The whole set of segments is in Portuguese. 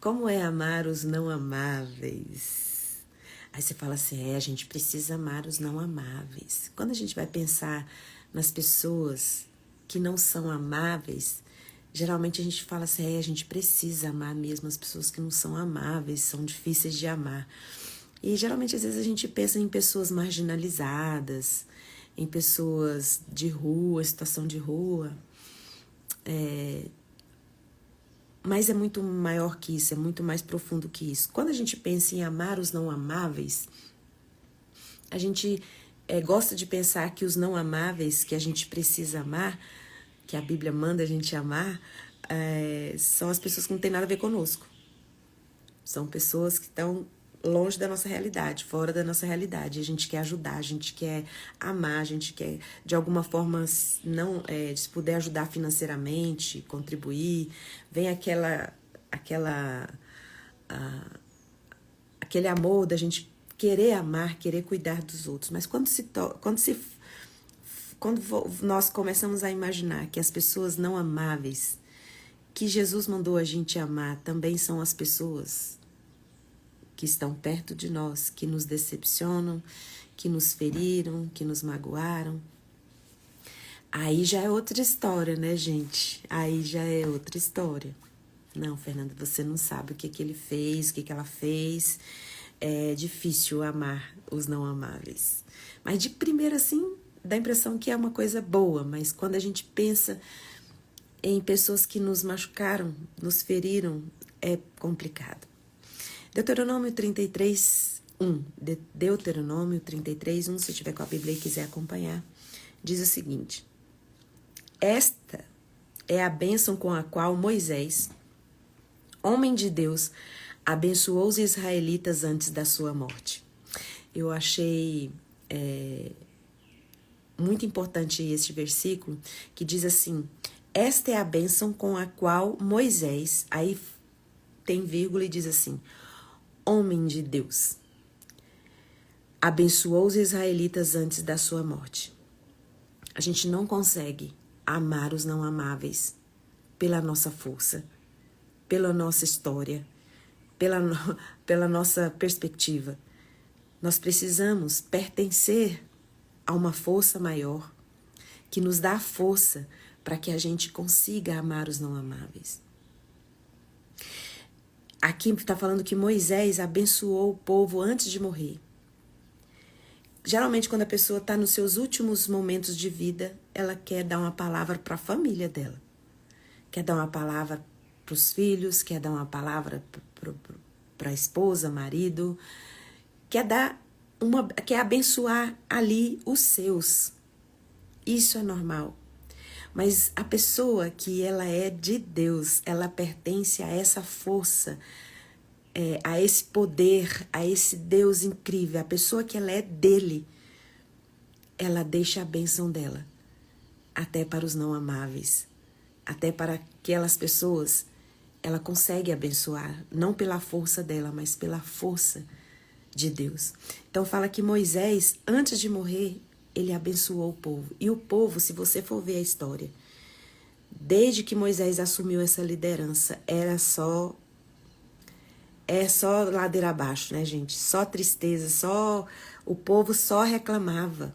Como é amar os não amáveis? Aí você fala assim, a gente precisa amar os não amáveis. Quando a gente vai pensar nas pessoas que não são amáveis, geralmente a gente fala assim, a gente precisa amar mesmo as pessoas que não são amáveis, são difíceis de amar. E geralmente às vezes a gente pensa em pessoas marginalizadas, em pessoas de rua, situação de rua. Mas é muito maior que isso, é muito mais profundo que isso. Quando a gente pensa em amar os não amáveis, a gente gosta de pensar que os não amáveis que a gente precisa amar, que a Bíblia manda a gente amar, são as pessoas que não têm nada a ver conosco. São pessoas que estão longe da nossa realidade, fora da nossa realidade. A gente quer ajudar, a gente quer amar, a gente quer, de alguma forma, não, se puder ajudar financeiramente, contribuir. Vem aquele amor da gente querer amar, querer cuidar dos outros. Mas quando nós começamos a imaginar que as pessoas não amáveis, que Jesus mandou a gente amar, também são as pessoas que estão perto de nós, que nos decepcionam, que nos feriram, que nos magoaram. Aí já é outra história, né, gente? Aí já é outra história. Não, Fernanda, você não sabe o que ele fez, o que ela fez. É difícil amar os não amáveis. Mas de primeira, assim, dá a impressão que é uma coisa boa. Mas quando a gente pensa em pessoas que nos machucaram, nos feriram, é complicado. Deuteronômio 33, 1. Deuteronômio 33, 1, se tiver com a Bíblia e quiser acompanhar, diz o seguinte: esta é a bênção com a qual Moisés, homem de Deus, abençoou os israelitas antes da sua morte. Eu achei muito importante este versículo, que diz assim: esta é a bênção com a qual Moisés, aí tem vírgula e diz assim, homem de Deus, abençoou os israelitas antes da sua morte. A gente não consegue amar os não amáveis pela nossa força, pela nossa história, pela nossa perspectiva. Nós precisamos pertencer a uma força maior que nos dá força para que a gente consiga amar os não amáveis. Aqui está falando que Moisés abençoou o povo antes de morrer. Geralmente, quando a pessoa está nos seus últimos momentos de vida, ela quer dar uma palavra para a família dela. Quer dar uma palavra para os filhos, quer dar uma palavra para a esposa, marido. Quer abençoar ali os seus. Isso é normal. Mas a pessoa que ela é de Deus, ela pertence a essa força, a esse poder, a esse Deus incrível. A pessoa que ela é dele, ela deixa a bênção dela até para os não amáveis, até para aquelas pessoas, ela consegue abençoar, não pela força dela, mas pela força de Deus. Então fala que Moisés, antes de morrer, ele abençoou o povo. E o povo, se você for ver a história, desde que Moisés assumiu essa liderança, só ladeira abaixo, né, gente? Só tristeza, o povo só reclamava.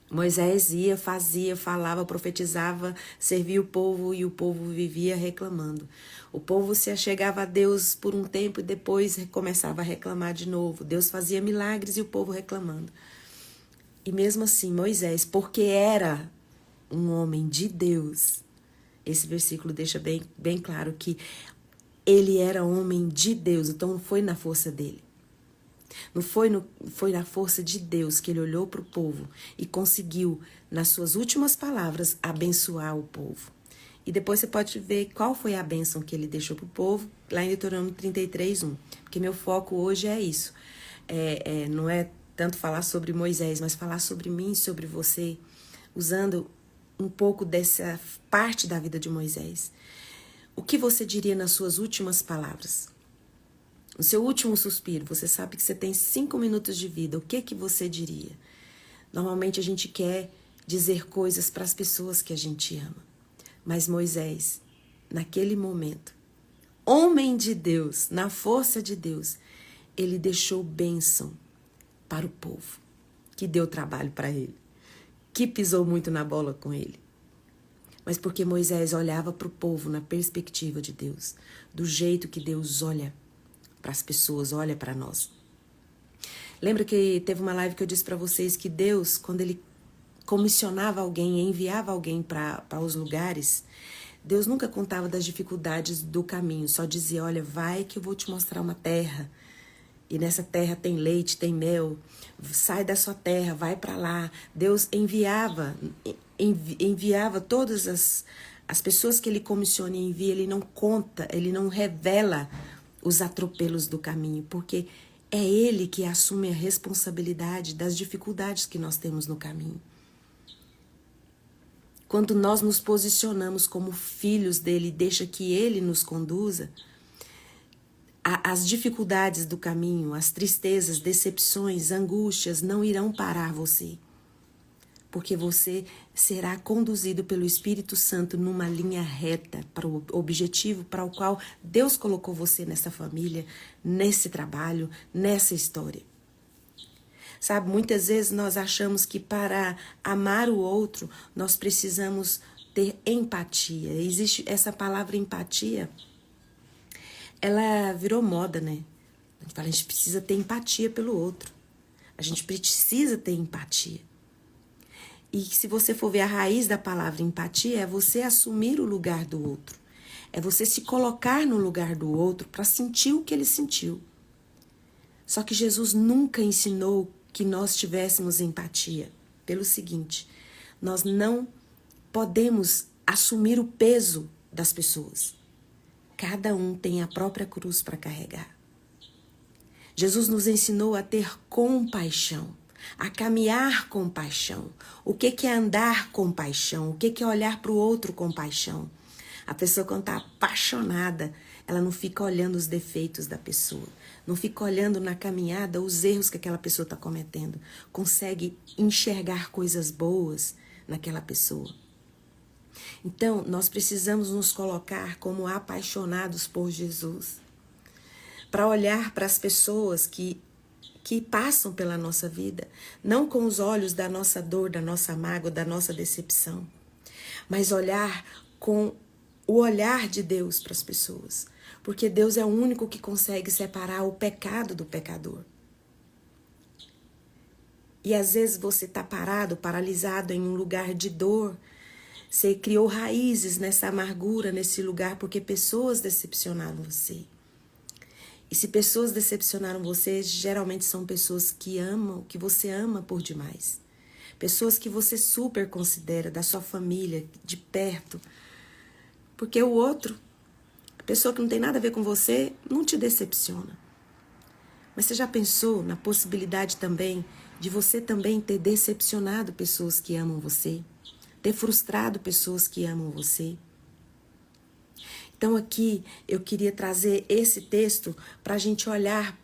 Moisés ia, fazia, falava, profetizava, servia o povo e o povo vivia reclamando. O povo se achegava a Deus por um tempo e depois começava a reclamar de novo. Deus fazia milagres e o povo reclamando. E mesmo assim, Moisés, porque era um homem de Deus, esse versículo deixa bem claro que ele era homem de Deus, então não foi na força dele. Não foi na força de Deus que ele olhou para o povo e conseguiu, nas suas últimas palavras, abençoar o povo. E depois você pode ver qual foi a bênção que ele deixou para o povo, lá em Deuteronômio 33, 1. Porque meu foco hoje é isso. Não é tanto falar sobre Moisés, mas falar sobre mim e sobre você, usando um pouco dessa parte da vida de Moisés. O que você diria nas suas últimas palavras? No seu último suspiro, você sabe que você tem 5 minutos de vida. O que você diria? Normalmente a gente quer dizer coisas para as pessoas que a gente ama. Mas Moisés, naquele momento, homem de Deus, na força de Deus, ele deixou bênção para o povo, que deu trabalho para ele, que pisou muito na bola com ele. Mas porque Moisés olhava para o povo na perspectiva de Deus, do jeito que Deus olha para as pessoas, olha para nós. Lembra que teve uma live que eu disse para vocês que Deus, quando ele comissionava alguém, enviava alguém para os lugares, Deus nunca contava das dificuldades do caminho, só dizia, olha, vai que eu vou te mostrar uma terra, e nessa terra tem leite, tem mel, sai da sua terra, vai para lá. Deus enviava todas as pessoas que ele comissiona e envia, ele não conta, ele não revela os atropelos do caminho, porque é ele que assume a responsabilidade das dificuldades que nós temos no caminho. Quando nós nos posicionamos como filhos dele e deixa que ele nos conduza, as dificuldades do caminho, as tristezas, decepções, angústias não irão parar você. Porque você será conduzido pelo Espírito Santo numa linha reta para o objetivo para o qual Deus colocou você nessa família, nesse trabalho, nessa história. Sabe, muitas vezes nós achamos que para amar o outro, nós precisamos ter empatia. Existe essa palavra empatia, ela virou moda, né? A gente fala, a gente precisa ter empatia pelo outro. A gente precisa ter empatia. E se você for ver a raiz da palavra empatia, é você assumir o lugar do outro. É você se colocar no lugar do outro para sentir o que ele sentiu. Só que Jesus nunca ensinou que nós tivéssemos empatia. Pelo seguinte, nós não podemos assumir o peso das pessoas. Cada um tem a própria cruz para carregar. Jesus nos ensinou a ter compaixão, a caminhar com paixão. O que é andar com paixão? O que é olhar para o outro com paixão? A pessoa, quando está apaixonada, ela não fica olhando os defeitos da pessoa, não fica olhando na caminhada os erros que aquela pessoa está cometendo. Consegue enxergar coisas boas naquela pessoa. Então, nós precisamos nos colocar como apaixonados por Jesus, para olhar para as pessoas que passam pela nossa vida, não com os olhos da nossa dor, da nossa mágoa, da nossa decepção, mas olhar com o olhar de Deus para as pessoas, porque Deus é o único que consegue separar o pecado do pecador. E às vezes você está parado, paralisado em um lugar de dor. Você criou raízes nessa amargura, nesse lugar, porque pessoas decepcionaram você. E se pessoas decepcionaram você, geralmente são pessoas que amam, que você ama por demais. Pessoas que você super considera, da sua família, de perto. Porque o outro, a pessoa que não tem nada a ver com você, não te decepciona. Mas você já pensou na possibilidade também de você também ter decepcionado pessoas que amam você? Ter frustrado pessoas que amam você? Então aqui eu queria trazer esse texto para a gente olhar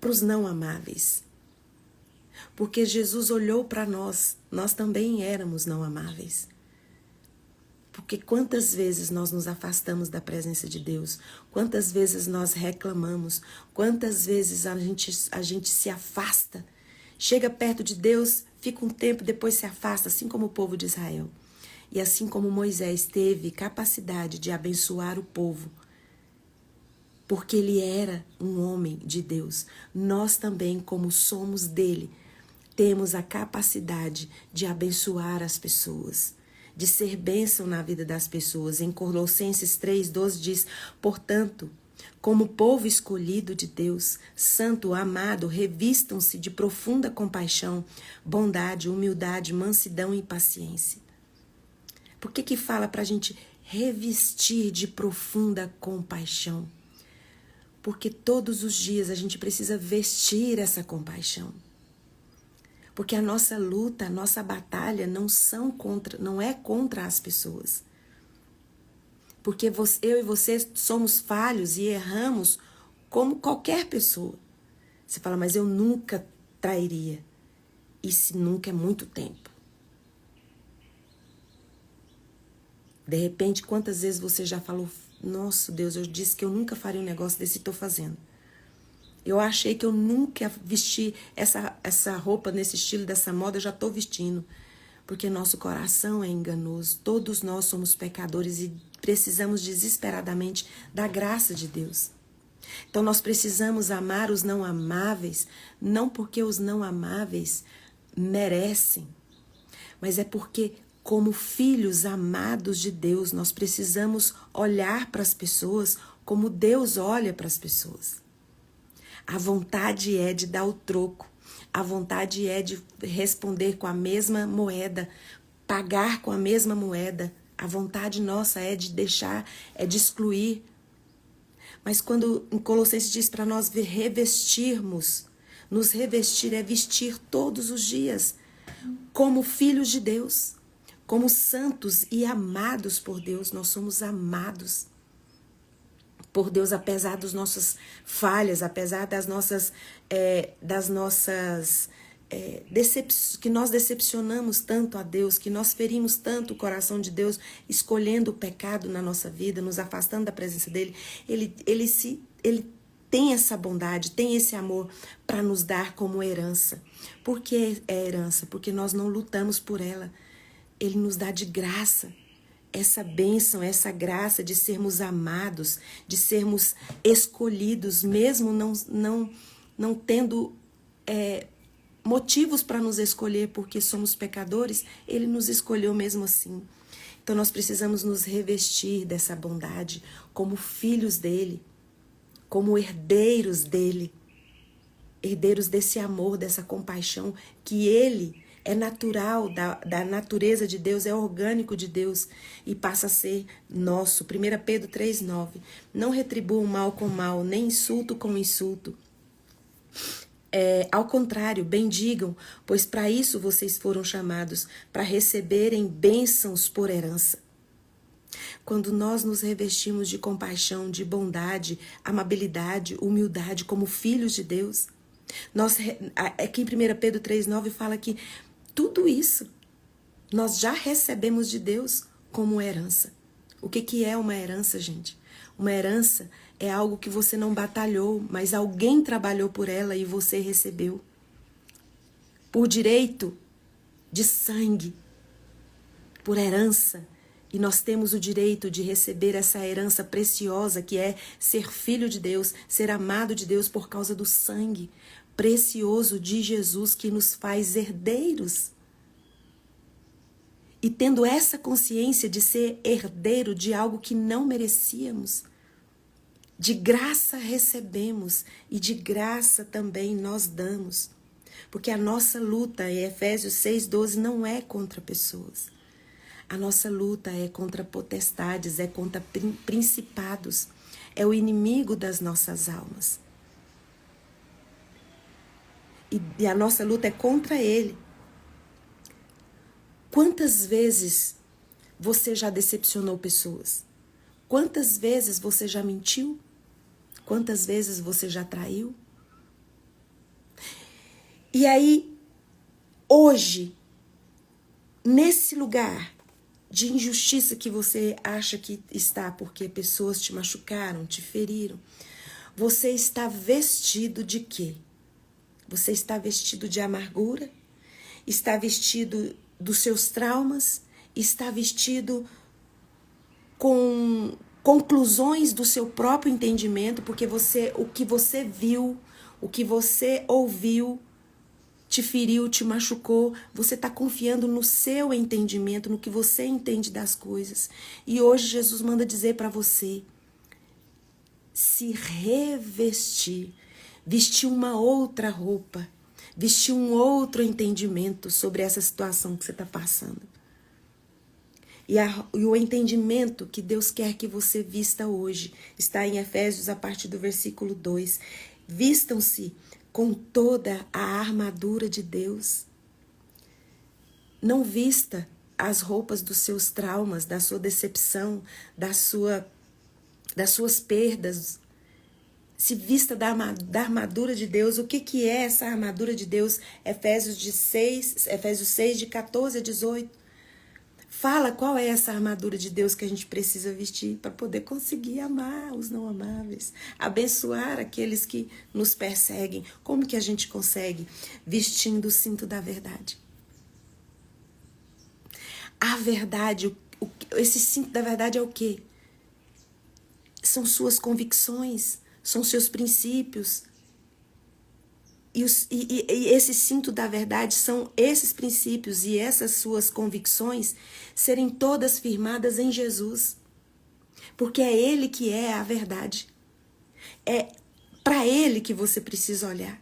para os não amáveis. Porque Jesus olhou para nós, nós também éramos não amáveis. Porque quantas vezes nós nos afastamos da presença de Deus, quantas vezes nós reclamamos, quantas vezes a gente se afasta, chega perto de Deus, fica um tempo, depois se afasta, assim como o povo de Israel. E assim como Moisés teve capacidade de abençoar o povo, porque ele era um homem de Deus, nós também, como somos dele, temos a capacidade de abençoar as pessoas, de ser bênção na vida das pessoas. Em Colossenses 3:12 diz, portanto, como povo escolhido de Deus, santo, amado, revistam-se de profunda compaixão, bondade, humildade, mansidão e paciência. Por que fala para a gente revestir de profunda compaixão? Porque todos os dias a gente precisa vestir essa compaixão. Porque a nossa luta, a nossa batalha não é contra as pessoas. Porque eu e você somos falhos e erramos como qualquer pessoa. Você fala, mas eu nunca trairia. E se nunca é muito tempo. De repente, quantas vezes você já falou Nossa, Deus, eu disse que eu nunca faria um negócio desse e estou fazendo. Eu achei que eu nunca vesti essa roupa nesse estilo, dessa moda, eu já estou vestindo. Porque nosso coração é enganoso. Todos nós somos pecadores e precisamos desesperadamente da graça de Deus. Então nós precisamos amar os não amáveis, não porque os não amáveis merecem, mas é porque, como filhos amados de Deus, nós precisamos olhar para as pessoas como Deus olha para as pessoas. A vontade é de dar o troco, a vontade é de responder com a mesma moeda, pagar com a mesma moeda. A vontade nossa é de deixar, é de excluir. Mas quando em Colossenses diz para nós revestirmos, nos revestir é vestir todos os dias, como filhos de Deus, como santos e amados por Deus. Nós somos amados por Deus, apesar das nossas falhas, apesar das nossas que nós decepcionamos tanto a Deus, que nós ferimos tanto o coração de Deus, escolhendo o pecado na nossa vida, nos afastando da presença dele. Ele tem essa bondade, tem esse amor para nos dar como herança. Por que é herança? Porque nós não lutamos por ela. Ele nos dá de graça essa bênção, essa graça de sermos amados, de sermos escolhidos, mesmo não tendo motivos para nos escolher, porque somos pecadores, ele nos escolheu mesmo assim. Então nós precisamos nos revestir dessa bondade como filhos dele, como herdeiros dele, herdeiros desse amor, dessa compaixão que ele é natural, da natureza de Deus, é orgânico de Deus e passa a ser nosso. 1 Pedro 3,9. Não retribuam mal com mal, nem insulto com insulto. Ao contrário, bendigam, pois para isso vocês foram chamados, para receberem bênçãos por herança. Quando nós nos revestimos de compaixão, de bondade, amabilidade, humildade, como filhos de Deus, aqui em 1 Pedro 3,9 fala que tudo isso nós já recebemos de Deus como herança. O que é uma herança, gente? Uma herança é algo que você não batalhou, mas alguém trabalhou por ela e você recebeu. Por direito de sangue, por herança. E nós temos o direito de receber essa herança preciosa que é ser filho de Deus, ser amado de Deus por causa do sangue precioso de Jesus que nos faz herdeiros. E tendo essa consciência de ser herdeiro de algo que não merecíamos, de graça recebemos e de graça também nós damos. Porque a nossa luta, em Efésios 6,12, não é contra pessoas. A nossa luta é contra potestades, é contra principados, é o inimigo das nossas almas. E a nossa luta é contra ele. Quantas vezes você já decepcionou pessoas? Quantas vezes você já mentiu? Quantas vezes você já traiu? E aí, hoje, nesse lugar de injustiça que você acha que está porque pessoas te machucaram, te feriram, você está vestido de quê? Você está vestido de amargura? Está vestido dos seus traumas? Está vestido com conclusões do seu próprio entendimento, porque o que você viu, o que você ouviu, te feriu, te machucou, você está confiando no seu entendimento, no que você entende das coisas. E hoje Jesus manda dizer para você, se revestir, vestir uma outra roupa, vestir um outro entendimento sobre essa situação que você está passando. E o entendimento que Deus quer que você vista hoje está em Efésios, a partir do versículo 2. Vistam-se com toda a armadura de Deus. Não vista as roupas dos seus traumas, da sua decepção, das suas perdas. Se vista da armadura de Deus. O que é essa armadura de Deus? Efésios 6, de 14 a 18. Fala qual é essa armadura de Deus que a gente precisa vestir para poder conseguir amar os não amáveis, abençoar aqueles que nos perseguem. Como que a gente consegue? Vestindo o cinto da verdade. A verdade, esse cinto da verdade é o quê? São suas convicções, são seus princípios. E esse cinto da verdade são esses princípios e essas suas convicções serem todas firmadas em Jesus. Porque é Ele que é a verdade. É para Ele que você precisa olhar.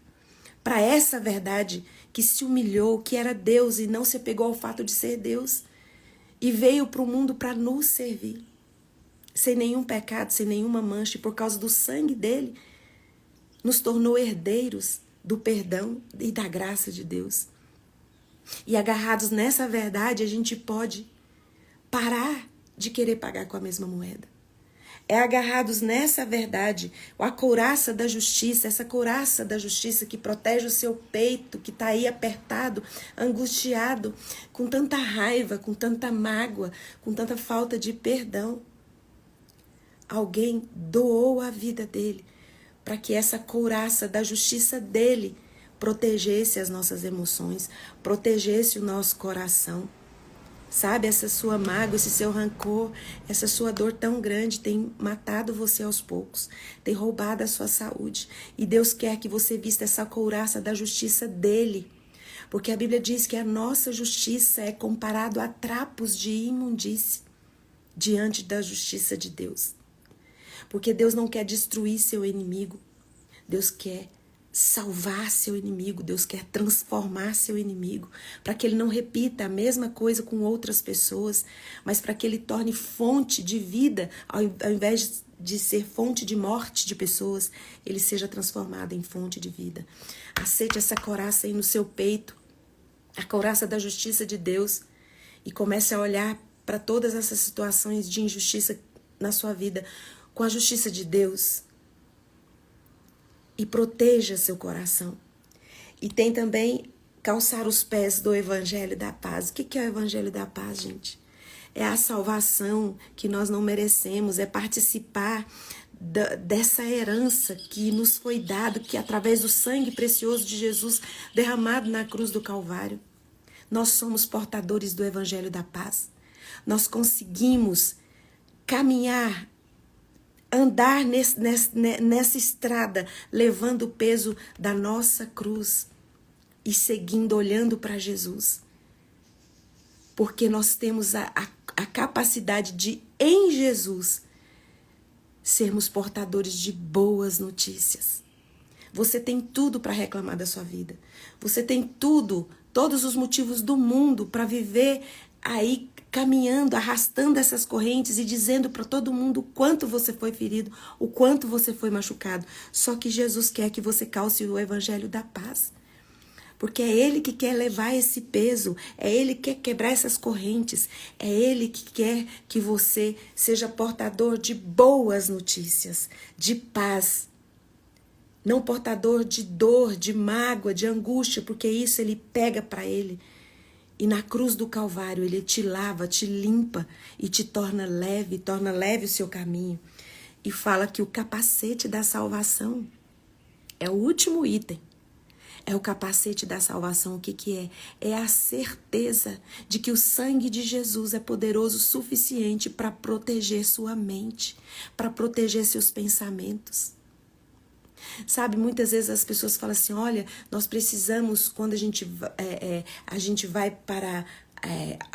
Para essa verdade que se humilhou, que era Deus e não se apegou ao fato de ser Deus. E veio para o mundo para nos servir. Sem nenhum pecado, sem nenhuma mancha. E por causa do sangue dele, nos tornou herdeiros do perdão e da graça de Deus. E agarrados nessa verdade, a gente pode parar de querer pagar com a mesma moeda. É agarrados nessa verdade, a couraça da justiça, essa couraça da justiça que protege o seu peito, que está aí apertado, angustiado, com tanta raiva, com tanta mágoa, com tanta falta de perdão. Alguém doou a vida dele para que essa couraça da justiça dele protegesse as nossas emoções, protegesse o nosso coração. Sabe, essa sua mágoa, esse seu rancor, essa sua dor tão grande tem matado você aos poucos, tem roubado a sua saúde. E Deus quer que você vista essa couraça da justiça dele. Porque a Bíblia diz que a nossa justiça é comparado a trapos de imundície diante da justiça de Deus. Porque Deus não quer destruir seu inimigo. Deus quer salvar seu inimigo. Deus quer transformar seu inimigo. Para que ele não repita a mesma coisa com outras pessoas. Mas para que ele torne fonte de vida. Ao invés de ser fonte de morte de pessoas. Ele seja transformado em fonte de vida. Aceite essa couraça aí no seu peito. A couraça da justiça de Deus. E comece a olhar para todas essas situações de injustiça na sua vida com a justiça de Deus. E proteja seu coração. E tem também calçar os pés do Evangelho da Paz. O que é o Evangelho da Paz, gente? É a salvação que nós não merecemos, é participar dessa herança que nos foi dada, que através do sangue precioso de Jesus derramado na cruz do Calvário. Nós somos portadores do Evangelho da Paz. Nós conseguimos caminhar, andar nessa estrada, levando o peso da nossa cruz e seguindo, olhando para Jesus. Porque nós temos a capacidade de, em Jesus, sermos portadores de boas notícias. Você tem tudo para reclamar da sua vida. Você tem tudo, todos os motivos do mundo para viver aí caminhando, arrastando essas correntes e dizendo para todo mundo o quanto você foi ferido, o quanto você foi machucado. Só que Jesus quer que você calce o Evangelho da Paz. Porque é Ele que quer levar esse peso, é Ele que quer quebrar essas correntes, é Ele que quer que você seja portador de boas notícias, de paz. Não portador de dor, de mágoa, de angústia, porque isso Ele pega para Ele. E na cruz do Calvário Ele te lava, te limpa e te torna leve o seu caminho. E fala que o capacete da salvação é o último item. É o capacete da salvação. O que é? É a certeza de que o sangue de Jesus é poderoso o suficiente para proteger sua mente, para proteger seus pensamentos. Sabe, muitas vezes as pessoas falam assim, olha, nós precisamos, quando a gente vai para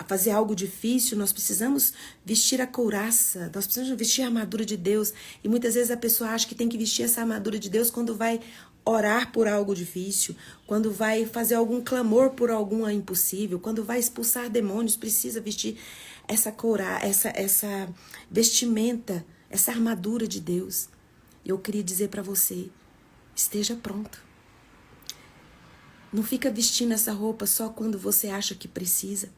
fazer algo difícil, nós precisamos vestir a couraça, nós precisamos vestir a armadura de Deus. E muitas vezes a pessoa acha que tem que vestir essa armadura de Deus quando vai orar por algo difícil, quando vai fazer algum clamor por algum impossível, quando vai expulsar demônios, precisa vestir essa essa vestimenta, essa armadura de Deus. Eu queria dizer para você, esteja pronto. Não fica vestindo essa roupa só quando você acha que precisa.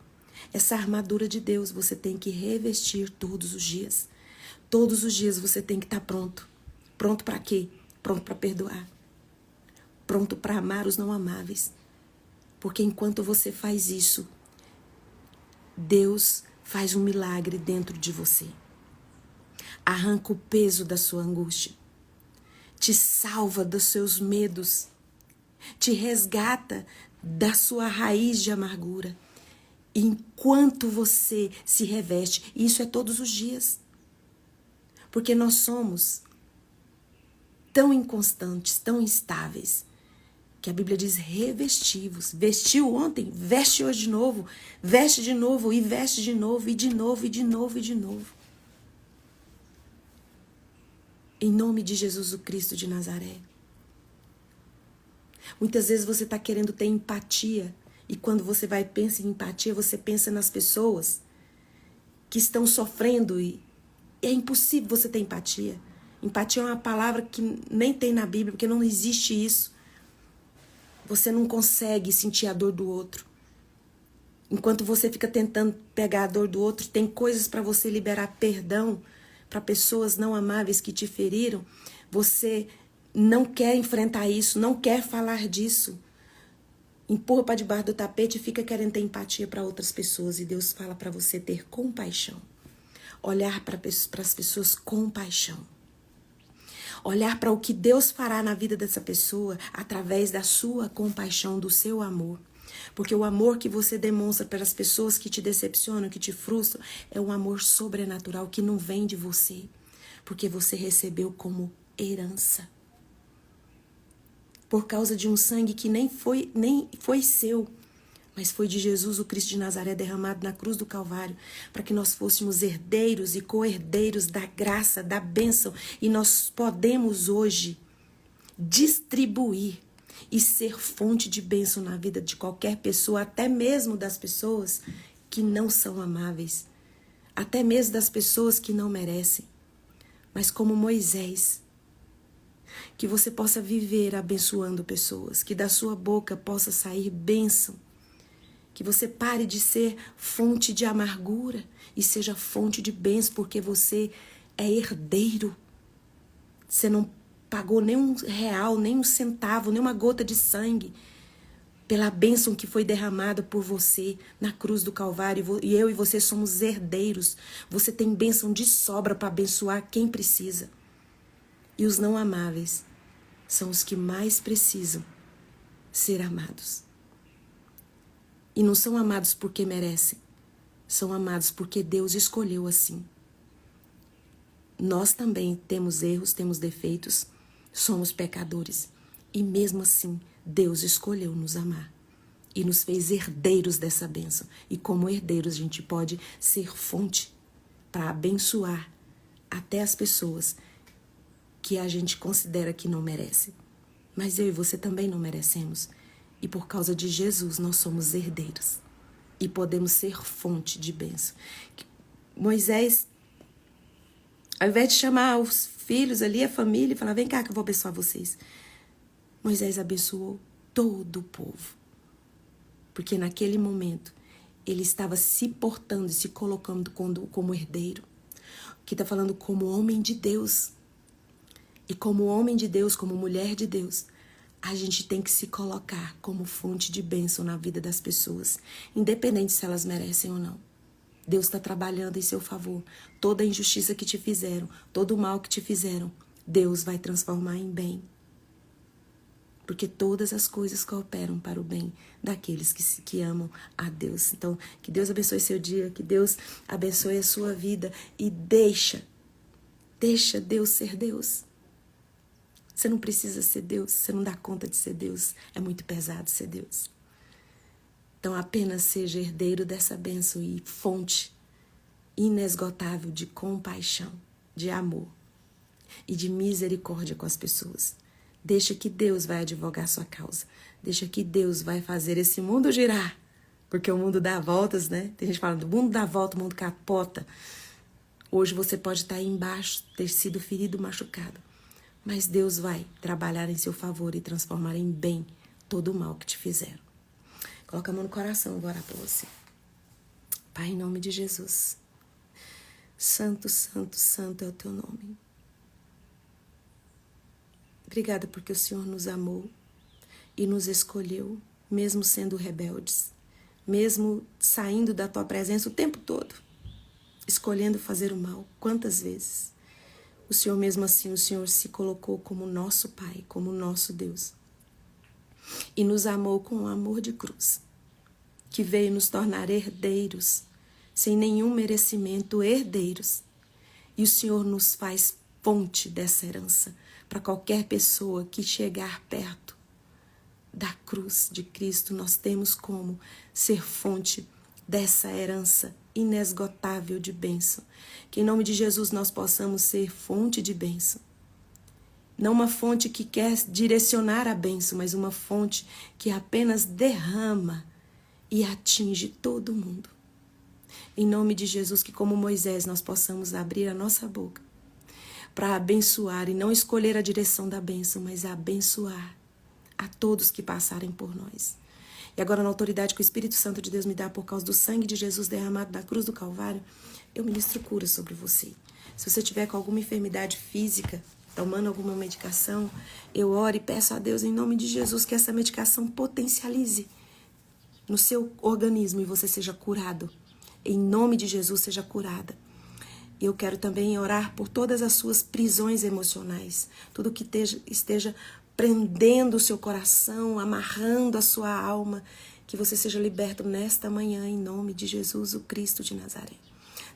Essa armadura de Deus você tem que revestir todos os dias. Todos os dias você tem que estar pronto. Pronto para quê? Pronto para perdoar. Pronto para amar os não amáveis. Porque enquanto você faz isso, Deus faz um milagre dentro de você. Arranca o peso da sua angústia. Te salva dos seus medos. Te resgata da sua raiz de amargura. Enquanto você se reveste, e isso é todos os dias. Porque nós somos tão inconstantes, tão instáveis, que a Bíblia diz revestivos. Vestiu ontem, veste hoje de novo, veste de novo e veste de novo e de novo e de novo e de novo. Em nome de Jesus o Cristo de Nazaré. Muitas vezes você está querendo ter empatia e quando você vai pensar em empatia, você pensa nas pessoas que estão sofrendo e é impossível você ter empatia. Empatia é uma palavra que nem tem na Bíblia, porque não existe isso. Você não consegue sentir a dor do outro. Enquanto você fica tentando pegar a dor do outro, tem coisas para você liberar perdão para pessoas não amáveis que te feriram. Você não quer enfrentar isso, não quer falar disso. Empurra para debaixo do tapete e fica querendo ter empatia para outras pessoas. E Deus fala para você ter compaixão. Olhar para as pessoas com paixão. Olhar para o que Deus fará na vida dessa pessoa através da sua compaixão, do seu amor. Porque o amor que você demonstra para as pessoas que te decepcionam, que te frustram, é um amor sobrenatural que não vem de você. Porque você recebeu como herança. Por causa de um sangue que nem foi seu, mas foi de Jesus, o Cristo de Nazaré, derramado na cruz do Calvário, para que nós fôssemos herdeiros e co-herdeiros da graça, da bênção. E nós podemos hoje distribuir e ser fonte de bênção na vida de qualquer pessoa, até mesmo das pessoas que não são amáveis, até mesmo das pessoas que não merecem. Mas como Moisés, que você possa viver abençoando pessoas, que da sua boca possa sair bênção, que você pare de ser fonte de amargura e seja fonte de bênção, porque você é herdeiro. Você não pagou nem um real, nem um centavo, nem uma gota de sangue pela bênção que foi derramada por você na cruz do Calvário. E eu e você somos herdeiros. Você tem bênção de sobra para abençoar quem precisa. E os não amáveis são os que mais precisam ser amados. E não são amados porque merecem. São amados porque Deus escolheu assim. Nós também temos erros, temos defeitos, somos pecadores. E mesmo assim, Deus escolheu nos amar. E nos fez herdeiros dessa bênção. E como herdeiros, a gente pode ser fonte para abençoar até as pessoas que a gente considera que não merece. Mas eu e você também não merecemos. E por causa de Jesus, nós somos herdeiros. E podemos ser fonte de bênção. Moisés, ao invés de chamar os filhos ali, a família, e falar, vem cá que eu vou abençoar vocês. Moisés abençoou todo o povo. Porque naquele momento, ele estava se portando e se colocando como herdeiro. Que está falando como homem de Deus. E como homem de Deus, como mulher de Deus, a gente tem que se colocar como fonte de bênção na vida das pessoas, independente se elas merecem ou não. Deus está trabalhando em seu favor. Toda a injustiça que te fizeram, todo o mal que te fizeram, Deus vai transformar em bem. Porque todas as coisas cooperam para o bem daqueles que amam a Deus. Então, que Deus abençoe seu dia, que Deus abençoe a sua vida e deixa Deus ser Deus. Você não precisa ser Deus, você não dá conta de ser Deus. É muito pesado ser Deus. Então apenas seja herdeiro dessa bênção e fonte inesgotável de compaixão, de amor e de misericórdia com as pessoas. Deixa que Deus vai advogar sua causa. Deixa que Deus vai fazer esse mundo girar. Porque o mundo dá voltas, né? Tem gente falando, o mundo dá volta, o mundo capota. Hoje você pode estar aí embaixo, ter sido ferido, machucado. Mas Deus vai trabalhar em seu favor e transformar em bem todo o mal que te fizeram. Coloca a mão no coração, eu vou orar por você. Pai, em nome de Jesus. Santo, santo, santo é o teu nome. Obrigada porque o Senhor nos amou e nos escolheu, mesmo sendo rebeldes, mesmo saindo da tua presença o tempo todo. escolhendo fazer o mal. Quantas vezes? O Senhor, mesmo assim, o Senhor se colocou como nosso Pai, como nosso Deus. E nos amou com um amor de cruz, que veio nos tornar herdeiros, sem nenhum merecimento, herdeiros. E o Senhor nos faz fonte dessa herança para qualquer pessoa que chegar perto da cruz de Cristo. Nós temos como ser fonte dessa herança inesgotável de bênção. Que em nome de Jesus nós possamos ser fonte de bênção. Não uma fonte que quer direcionar a bênção, mas uma fonte que apenas derrama e atinge todo mundo. Em nome de Jesus, que como Moisés nós possamos abrir a nossa boca para abençoar e não escolher a direção da bênção, mas abençoar a todos que passarem por nós. E agora, na autoridade que o Espírito Santo de Deus me dá por causa do sangue de Jesus derramado na cruz do Calvário, eu ministro cura sobre você. Se você tiver com alguma enfermidade física, tomando alguma medicação, eu oro e peço a Deus em nome de Jesus que essa medicação potencialize no seu organismo e você seja curado. Em nome de Jesus, seja curada. Eu quero também orar por todas as suas prisões emocionais, tudo que esteja prendendo o seu coração, amarrando a sua alma, que você seja liberto nesta manhã, em nome de Jesus, o Cristo de Nazaré.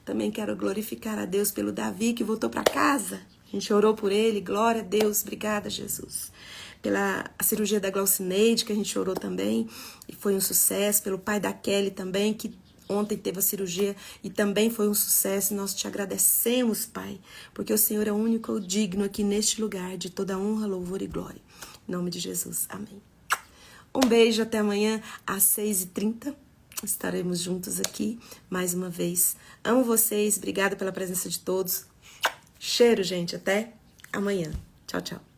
Também quero glorificar a Deus pelo Davi, que voltou para casa. A gente orou por ele, glória a Deus, obrigada, Jesus. Pela cirurgia da Glaucineide, que a gente orou também, e foi um sucesso. Pelo pai da Kelly também, que ontem teve a cirurgia e também foi um sucesso. Nós te agradecemos, Pai, porque o Senhor é o único digno aqui neste lugar de toda honra, louvor e glória. Em nome de Jesus, amém. Um beijo, até amanhã às 6h30. Estaremos juntos aqui mais uma vez. Amo vocês, obrigada pela presença de todos. Cheiro, gente, até amanhã. Tchau, tchau.